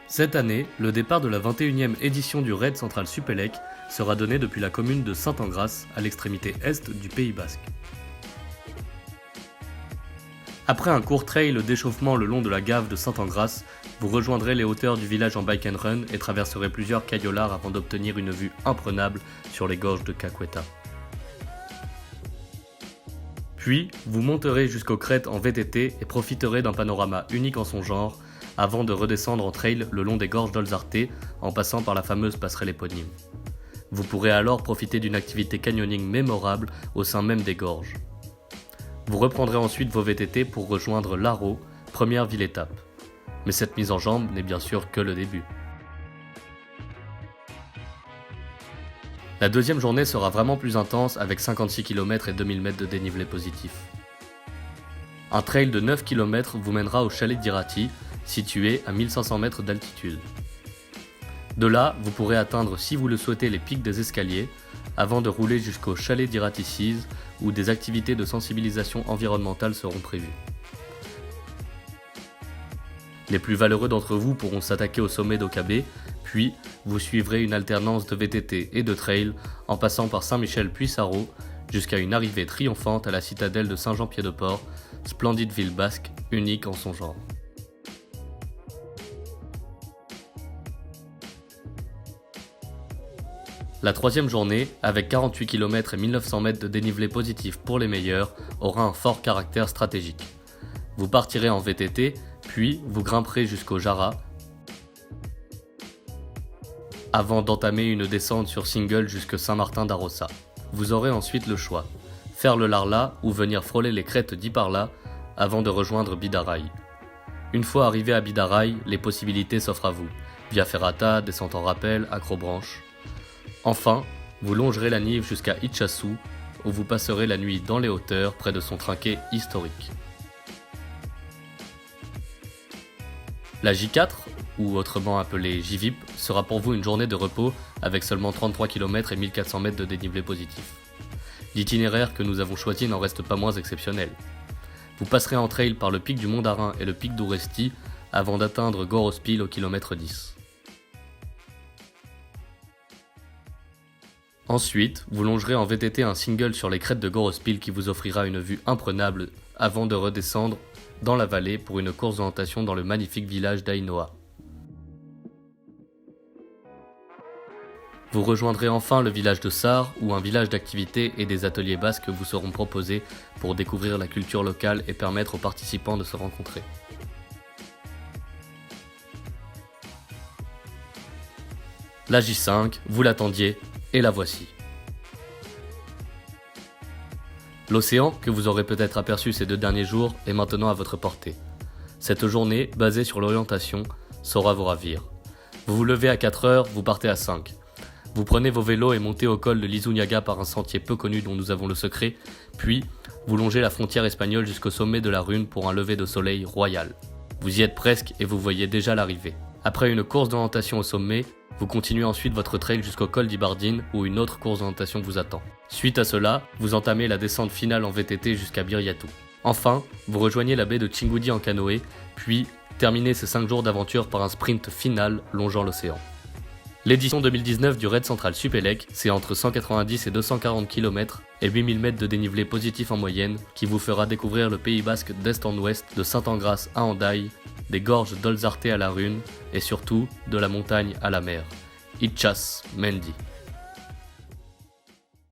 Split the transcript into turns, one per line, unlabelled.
Cette année, le départ de la 21e édition du Raid Central Supélec sera donné depuis la commune de Saint-Engras, à l'extrémité est du Pays Basque. Après un court trail d'échauffement le long de la gave de Saint-Engras, vous rejoindrez les hauteurs du village en bike and run et traverserez plusieurs caillolards avant d'obtenir une vue imprenable sur les gorges de Caqueta. Puis, vous monterez jusqu'aux crêtes en VTT et profiterez d'un panorama unique en son genre, avant de redescendre en trail le long des gorges d'Olzarte en passant par la fameuse passerelle éponyme. Vous pourrez alors profiter d'une activité canyoning mémorable au sein même des gorges. Vous reprendrez ensuite vos VTT pour rejoindre l'Aro, première ville-étape. Mais cette mise en jambe n'est bien sûr que le début. La deuxième journée sera vraiment plus intense avec 56 km et 2000 mètres de dénivelé positif. Un trail de 9 km vous mènera au chalet d'Irati, situé à 1500 mètres d'altitude. De là, vous pourrez atteindre si vous le souhaitez les pics des escaliers, avant de rouler jusqu'au chalet d'Irati 6 où des activités de sensibilisation environnementale seront prévues. Les plus valeureux d'entre vous pourront s'attaquer au sommet d'Okabé, puis vous suivrez une alternance de VTT et de trail en passant par Saint-Michel puis Sarro, jusqu'à une arrivée triomphante à la citadelle de Saint-Jean-Pied-de-Port, splendide ville basque, unique en son genre. La troisième journée, avec 48 km et 1900 mètres de dénivelé positif pour les meilleurs, aura un fort caractère stratégique. Vous partirez en VTT, puis vous grimperez jusqu'au Jara, avant d'entamer une descente sur single jusque Saint-Martin d'Arossa. Vous aurez ensuite le choix, faire le Larla ou venir frôler les crêtes d'Iparla avant de rejoindre Bidaraï. Une fois arrivé à Bidaraï, les possibilités s'offrent à vous, via ferrata, descente en rappel, accrobranche. Enfin, vous longerez la Nive jusqu'à Itchassou, où vous passerez la nuit dans les hauteurs près de son trinquet historique. La J4, ou autrement appelée JVIP, sera pour vous une journée de repos avec seulement 33 km et 1400 mètres de dénivelé positif. L'itinéraire que nous avons choisi n'en reste pas moins exceptionnel. Vous passerez en trail par le pic du Mont d'Arin et le pic d'Ouresti avant d'atteindre Gorospil au kilomètre 10. Ensuite, vous longerez en VTT un single sur les crêtes de Gorospil qui vous offrira une vue imprenable avant de redescendre dans la vallée pour une course d'orientation dans le magnifique village d'Ainoa. Vous rejoindrez enfin le village de Sar où un village d'activités et des ateliers basques vous seront proposés pour découvrir la culture locale et permettre aux participants de se rencontrer. La J5, vous l'attendiez, et la voici. L'océan, que vous aurez peut-être aperçu ces 2 derniers jours, est maintenant à votre portée. Cette journée, basée sur l'orientation, saura vous ravir. Vous vous levez à 4 heures, vous partez à 5. Vous prenez vos vélos et montez au col de l'Izunyaga par un sentier peu connu dont nous avons le secret, puis vous longez la frontière espagnole jusqu'au sommet de la Rune pour un lever de soleil royal. Vous y êtes presque et vous voyez déjà l'arrivée. Après une course d'orientation au sommet, vous continuez ensuite votre trail jusqu'au col d'Ibardine où une autre course d'orientation vous attend. Suite à cela, vous entamez la descente finale en VTT jusqu'à Biryatou. Enfin, vous rejoignez la baie de Tchingoudi en canoë, puis terminez ces 5 jours d'aventure par un sprint final longeant l'océan. L'édition 2019 du Raid Central Supélec, c'est entre 190 et 240 km et 8000 mètres de dénivelé positif en moyenne qui vous fera découvrir le Pays Basque d'est en ouest, de Saint-Engras à Hendaye, des gorges d'Olzarte à la Rune et surtout de la montagne à la mer. Itchas Mendi.